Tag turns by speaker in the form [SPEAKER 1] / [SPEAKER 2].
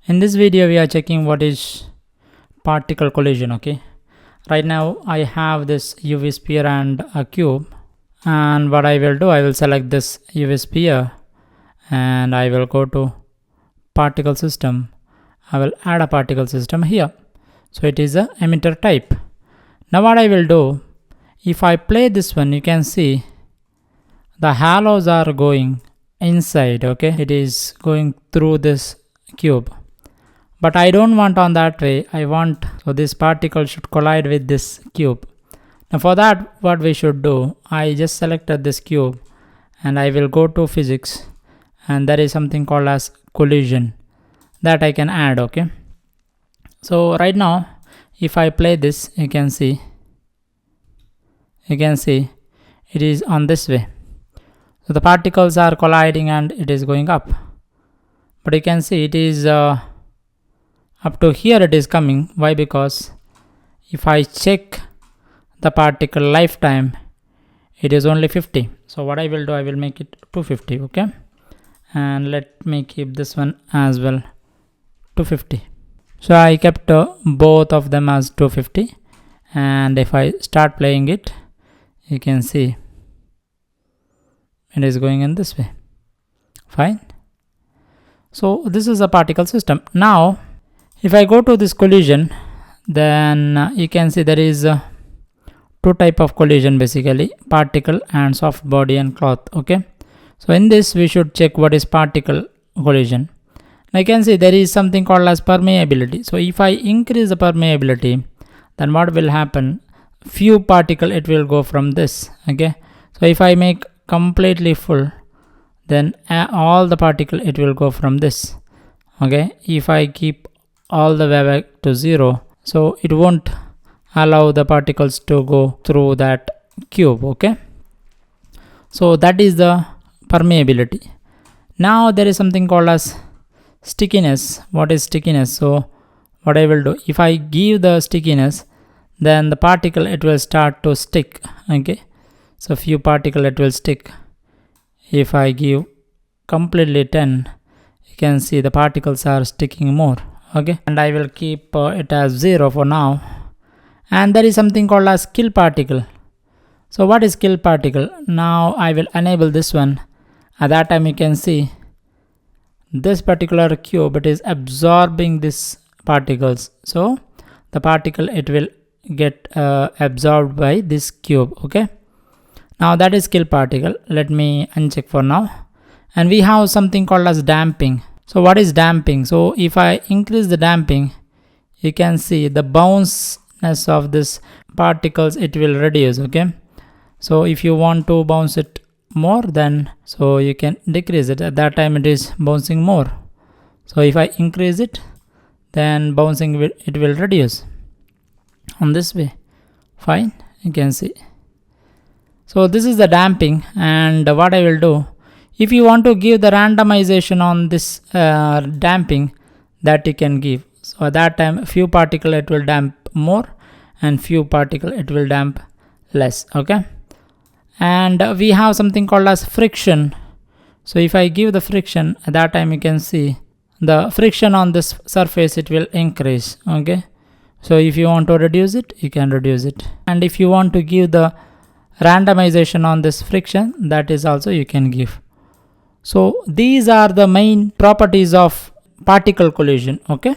[SPEAKER 1] In this video we are checking what is particle collision. Okay, right now I have this UV sphere and a cube, and what I will do, I will select this UV sphere and I will go to particle system. I will add a particle system here, so it is a emitter type. Now what I will do, if I play this one, you can see the halos are going inside. Okay, it is going through this cube, but I don't want on that way. I want, so this particle should collide with this cube. Now for that, what we should do, I just selected this cube and I will go to physics, and there is something called as collision that I can add. Okay, so right now if I play this, you can see it is on this way. So the particles are colliding and it is going up, but you can see it is up to here it is coming. Why? Because if I check the particle lifetime, it is only 50. So what I will do, I will make it 250. Okay, and let me keep this one as well 250. So I kept both of them as 250, and if I start playing it, you can see it is going in this way. Fine. So this is a particle system. Now if I go to this collision, then you can see there is two type of collision, basically particle and soft body and cloth. Okay, so in this we should check what is particle collision. Now you can see there is something called as permeability. So if I increase the permeability, then what will happen, few particle it will go from this. Okay, so if I make completely full, then all the particle it will go from this. Okay, if I keep all the way back to 0, so it won't allow the particles to go through that cube. Okay, so that is the permeability. Now there is something called as stickiness. What is stickiness? So what I will do, if I give the stickiness, then the particle it will start to stick. Okay, so few particle it will stick. If I give completely 10, you can see the particles are sticking more. Okay, and I will keep it as 0 for now. And there is something called as kill particle. So what is kill particle? Now I will enable this one. At that time you can see this particular cube, it is absorbing these particles. So the particle it will get absorbed by this cube. Okay, now that is kill particle. Let me uncheck for now. And we have something called as damping. So what is damping? So if I increase the damping, you can see the bounciness of this particles it will reduce. Okay, so if you want to bounce it more, then so you can decrease it. At that time it is bouncing more. So if I increase it, then bouncing it will reduce on this way. Fine, you can see. So this is the damping. And what I will do, if you want to give the randomization on this damping, that you can give. So at that time few particle it will damp more and few particle it will damp less. Okay, and we have something called as friction. So if I give the friction, at that time you can see the friction on this surface it will increase. Okay, so if you want to reduce it, you can reduce it. And if you want to give the randomization on this friction, that is also you can give. So these are the main properties of particle collision. Okay.